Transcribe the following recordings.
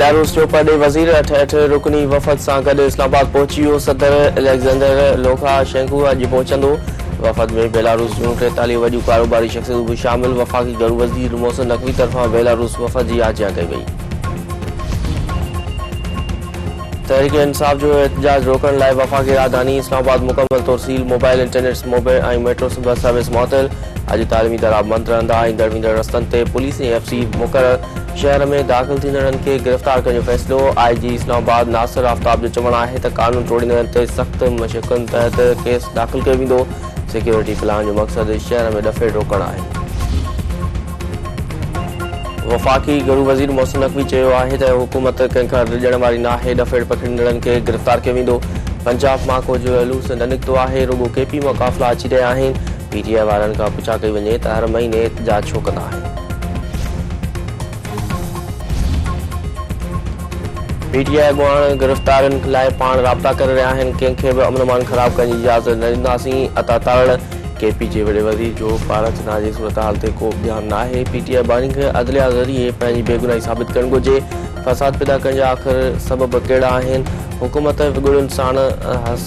Belarus जो पड़े वज़ीर 88 रुकनी वफ़द सां गॾु इस्लामाबाद पहुची वियो। सदर अलेक्जेंडर लुकाशेंको अॼु पहुचंदो। वफ़द में बेलारूस जूं 43 वॾियूं कारोबारी शख़्सियतूं बि शामिल। वफ़ाक़ी घरू वज़ीर मोहसिन नक़वी तरफ़ां बेलारूस वफ़द जी आजिया कई वई। तहरीक इंसाफ़ जो एहतजाज रोकण लाइ वफ़ाक़ी राजधानी इस्लामाबाद मुकमल तौर सील। मोबाइल इंटरनेट मोबाइल ऐं मेट्रो बस सर्विस मुअतल। अॼु तालीमी इदारा बंद रहंदा। ईंदड़ वेंदड़ रस्तनि ते पुलिस ऐं FC मुक़रर। शहर में दाख़िल थींदड़नि खे गिरफ़्तार करण जो फ़ैसिलो। IG इस्लामाबाद नासिर आफ्ताब जो चवणु आहे त क़ानून तोड़ींदड़नि ते सख़्त मशक़नि तहत केस दाख़िल कयो वेंदो। सिक्योरिटी प्लान जो मक़सदु शहर में डफे रोकणु आहे। वफ़ाक़ी घरू वज़ीर मोहसिन नक़वी चयो आहे त हुकूमत कंहिंखां रिझण वारी नाहे। डफेड़ पकड़ींदड़नि खे गिरफ़्तार कयो वेंदो। पंजाब मां को जुलूस न निकितो आहे। रुॻो KP मां काफ़िला अची रहिया आहिनि। PTI वारनि खां पुछा कई वञे त हर महीने एहतजाज छो कंदा आहिनि। PTI अॻुवान गिरफ़्तारनि लाइ पाण राब्ता करे रहिया आहिनि। कंहिंखे बि अमन अमान ख़राब करण जी इजाज़त न ॾींदासीं। अता तारड़ KP जे वॾे वज़ीर जो पारां चुनाव जी सूरत हाल ते को ध्यानु न आहे। PTI बानी खे अदलिया ज़रिए पंहिंजी बेगुनाही साबित करणु घुरिजे। फ़साद पैदा करण जा आख़िर सबब कहिड़ा आहिनि। हुकूमत विगुड़ियुनि साण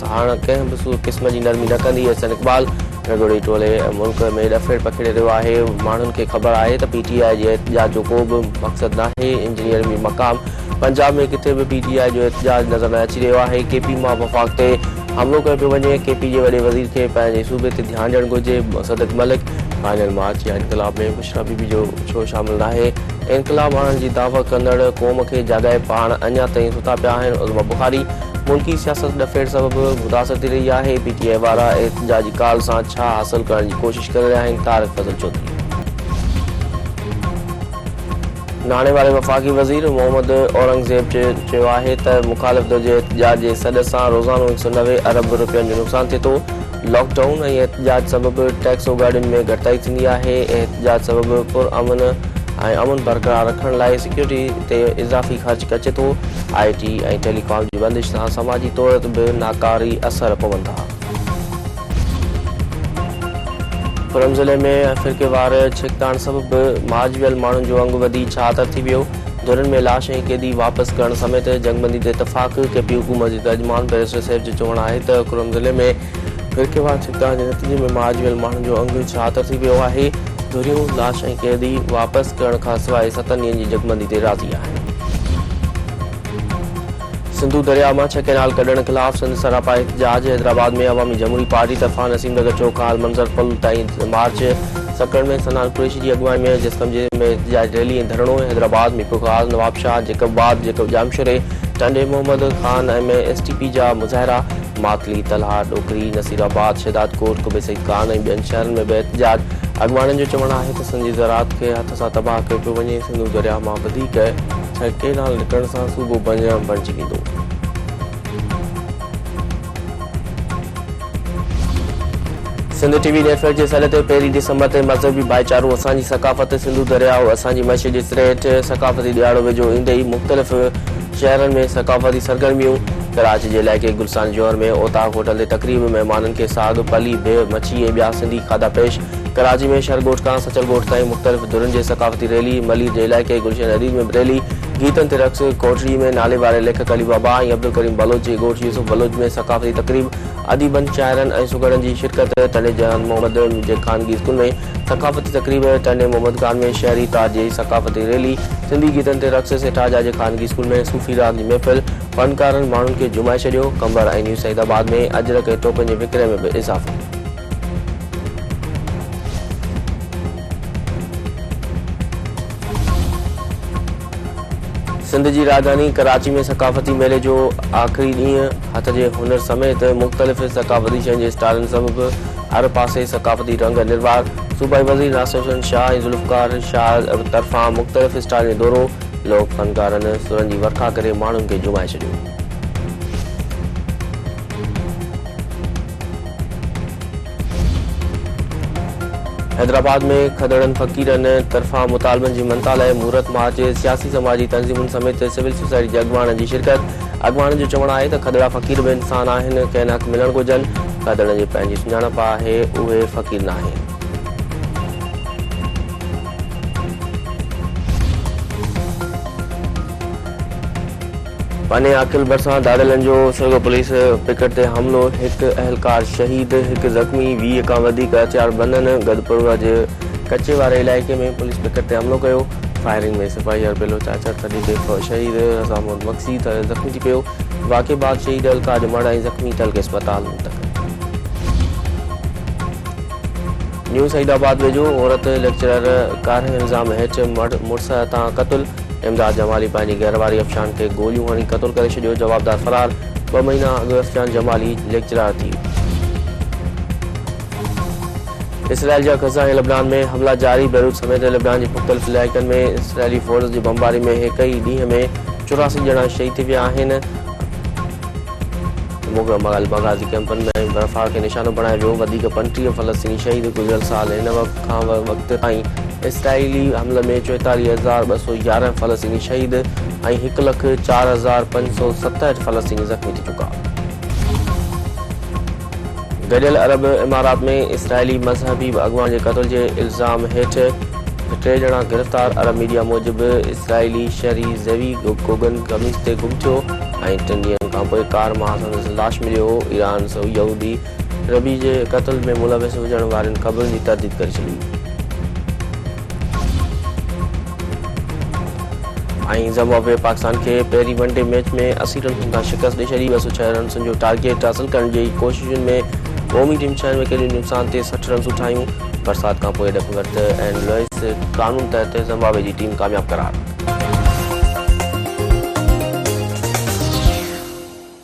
हाणे कंहिं बि क़िस्म जी नरमी न कंदी। एहसन इक़बाल रगोड़ी टोले मुल्क में डफेड़ पकिड़े रहियो आहे। माण्हुनि खे ख़बर आहे त PTI जे एहतजाज जो को बि मक़सदु नाहे। इंजीनियर में मक़ाम पंजाब में किथे बि PTI जो एहतजाज नज़र न अची रहियो आहे। KP मां वफ़ाक़ ते हमलो कयो पियो वञे। KP जे वॾे वज़ीर खे पंहिंजे सूबे ते ध्यानु ॾियणु घुरिजे। सदक मलिक फाइनल मार्च या इनक़लाब में बुशरा बीबी जो छो शामिल नाहे। इनक़लाब आणण जी दावा कंदड़ क़ौम खे जॻहि पाण अञा ताईं सुता पिया आहिनि। उज़मा बुखारी मुल्की सियासत डफेड़ सबबि मुतासिर थी रही आहे। PTI वारा एहतजाजी काल सां छा हासिल करण जी कोशिश करे रहिया आहिनि। तारिक फज़ल चौधरी नाणे वारे वफ़ाक़ी वज़ीर मोहम्मद औरंगज़ेब चयो आहे त मुख़ालिफ़ जे एहतजाज जे सॾ सां रोज़ानो 190 अरब रुपयनि जो नुक़सानु थिए थो। लॉकडाउन ऐं एहतजाज सबबि टैक्सो गाॾियुनि में घटिताई थींदी आहे। एहतजाज सबबि पुरअमन ऐं अमन बरक़रार रखण लाइ सिक्योरिटी ते इज़ाफ़ी ख़र्च अचे थो। IT ऐं टेलीकॉम जी बंदिश सां समाजी तौर ते बि नाकारी असर पवंदा। खुरम ज़िले में फ़िरक़ेवार छिकताण सबबि माजवियल माण्हुनि जो अंग वधी छातर थी वियो। धुरनि में लाश ऐं कैदी वापसि करण समेत जंगबंदी ते इतफ़ाक़। KP हुकूमत जी तर्जुमान बैरिस्टर सैफ जो चवणु आहे त खुरम ज़िले में फ़िरक़ेवार छिकताण जे नतीजे में माजवियल माण्हुनि जो अंग छातर थी वियो आहे। धुरियूं लाश ऐं कैदी वापसि करण खां सवाइ 7 ॾींहंनि जी जंगबंदी ते राज़ी आहिनि। सिंधु दरिया मां 6 कैनाल कढण ख़िलाफ़ सिंध सरापा एहतजाज। हैदराबाद में अवामी जमहूरी पार्टी तरफ़ां नसीमनगर चौक खां मंज़र पुल ताईं मार्च। सकड़ में सनान कुरैशी जी अॻुवाणी में जिस्कम जे में एहतजाज रैली ऐं धरणो। हैदराबाद में फ़ाज़ नवाब शाह जेकब जामशुरे टंडे मोहम्मद खान STP जा मुज़ाहिरा। मातली तलहा डोकरी नसीराबाद शहदादकोट कुबे सईद खान ऐं ॿियनि शहरनि में बि एहतजाज। अॻुवाणियुनि जो चवणु आहे त सिंध जी ज़राअत खे हथ सां तबाह कयो पियो वञे। सिंधु दरिया मां वधीक 6 कैनाल निकिरण सां सूबो बणिजी वेंदो। सिंध TV नेटवर्क जे सॾ ते 1 दिसंबर ते मज़हबी भाईचारो असांजी सक़ाफ़त। सिंधु दरियाओ असांजी मशीद जे सिरे हेठि सक़ाफ़ती ॾियारो वेझो ईंदे ई मुख़्तलिफ़ शहरनि में सक़ाफ़ती सरगर्मियूं। कराची जे इलाइक़े गुलसान जौहर में ओताक होटल ते तक़रीब। महिमाननि खे साग पली बिह मच्छी ऐं ॿिया सिंधी खाधा पेश। कराची में शरगोट खां सचलगोट ताईं मुख़्तलिफ़ धुरनि जे सक़ाफ़ती रैली। मलीर जे इलाइक़े गुलशन हदीद में रैली। गीतनि ते रक़्स। कोटड़ी में नाले वारे लेखक अली बाबा ऐं अब्दुल करीम बलोच जे ॻोठ यूसुफ बलोच में सक़ाफ़ती तक़रीब। अदीबनि शाइरनि ऐं सुगड़नि जी शिरकत। टंडे जहान मोहम्मद जे ख़ानगी स्कूल में सक़ाफ़ती तक़रीब। टंडे मोहम्मद खान में शहरी ताज जी सक़ाफ़ती रैली। सिंधी गीतनि ते रक़्स। सेठाजा जे ख़ानगी स्कूल में सूफ़ी राग जी महफ़िल। फ़नकारनि माण्हुनि खे जुमाए छॾियो। कंबर ऐं न्यू सईदाबाद में अजरक ऐं टोपनि जे विकिरे में बि इज़ाफ़ो। सिंध जी राजधानी कराची में सक़ाफ़ती मेले जो आख़िरी ॾींहुं। हथ जे हुनर समेत मुख़्तलिफ़ सक़ाफ़ती शयुनि जे स्टालनि सबबि हर पासे सक़ाफ़ती रंग निर्वार। सूबाई वज़ीर नासिर हुसैन शाह ऐं ज़ुल्फ़कार शाह तरफ़ां मुख़्तलिफ़ स्टाल जो दौरो। लोक फ़नकारनि सुरनि जी वर्खा करे माण्हुनि खे जुमाए छॾियो। हैदराबाद में खदड़नि फ़क़ीरनि तरफ़ां मुतालबनि जी मनता लाइ मुहूर्त मार्च। सियासी समाजी तंज़ीमुनि समेत सिविल सोसाइटी जे अॻुवाणनि जी शिरकत। अॻुवाणनि जो चवणु आहे त खदड़ा फ़क़ीर बि इंसान आहिनि। कंहिं न हक़ मिलणु घुरिजनि। खदड़नि जी पंहिंजी सुञाणप आहे। उहे फ़क़ीर न आहिनि। पाने आकिल बरसां दादलन जो सरगो पुलिस पिकेट ते हमलो, एक अहलकार शहीद, एक ज़ख़्मी, 20 खां वधीक हथियार बंदन। गदपुरा जे कच्चे वारे इलाइक़े में पुलिस पिकेट ते हमलो कयो। फायरिंग में सिपाही अरबेलो चाचा तडीके शहीद, रज़ा मोहम्मद मक्सी ज़ख़्मी थी पियो। वाक़े बाद शहीद अहलकार जो मर्द ऐं ज़ख़्मी थियल खे अस्पताल मुंतक़िल। न्यू सईदाबाद वेझो औरत लेक्चरर कार इल्ज़ाम हेठि मुड़स तां क़तल। इमदाद जमाली पंहिंजी घरवारी अफशान खे गोलियूं हणी क़तल करे छॾियो। जवाबदार फरार। 2 महीना अॻु अफशान जमाली लेक्चरर थी। इसराइल जा ग़ज़ा ऐं लबनान में हमला जारी। बैरूत समेत लबनान जे मुख़्तलिफ़ इलाइक़नि में इसराइली फ़ौज जी बमबारी में हिक ई ॾींहं में 84 ॼणा शहीद थी विया आहिनि। मगाज़ी कैंपनि में बर्फ़ार खे निशानो बणायो वियो। वधीक 35 फ़लस्तीनी शहीद। गुज़िरियल साल हिन वक़्त ताईं इसराइली हमले में 44,211 फ़लस्तीनी शहीद ऐं 1,04,567 फ़लस्तीनी ज़ख़्मी थी चुका। गॾियल अरब इमारात में इसराइली मज़हबी अॻवान जे क़त्ल जे इल्ज़ाम हेठि 3 ॼणा गिरफ़्तार। अरब मीडिया मूजिबि इसराइली शहरी ज़ेवी गोगन ख़मीस ते गुम थियो ऐं 3 ॾींहनि खां पोइ कार मां संदसि लाश मिलियो। ईरान यहूदी रबी जे क़त्ल में मुलविस हुजण वारनि ख़बरुनि जी तर्दीद करे छॾी। ऐं ज़िम्बाब्वे पाकिस्तान खे पहिरीं वनडे मैच में 80 रन खां शिकस्त ॾेई छॾी। 206 रन्सनि जो टारगेट हासिल करण जी कोशिशुनि में क़ौमी टीम 6 विकेटुनि जे नुक़सान ते 60 रन्स उठायूं। बरसात खां पोइ ॾपु वरित ऐं लुइस क़ानून तहत ज़िम्बाब्वे जी टीम कामयाब करार।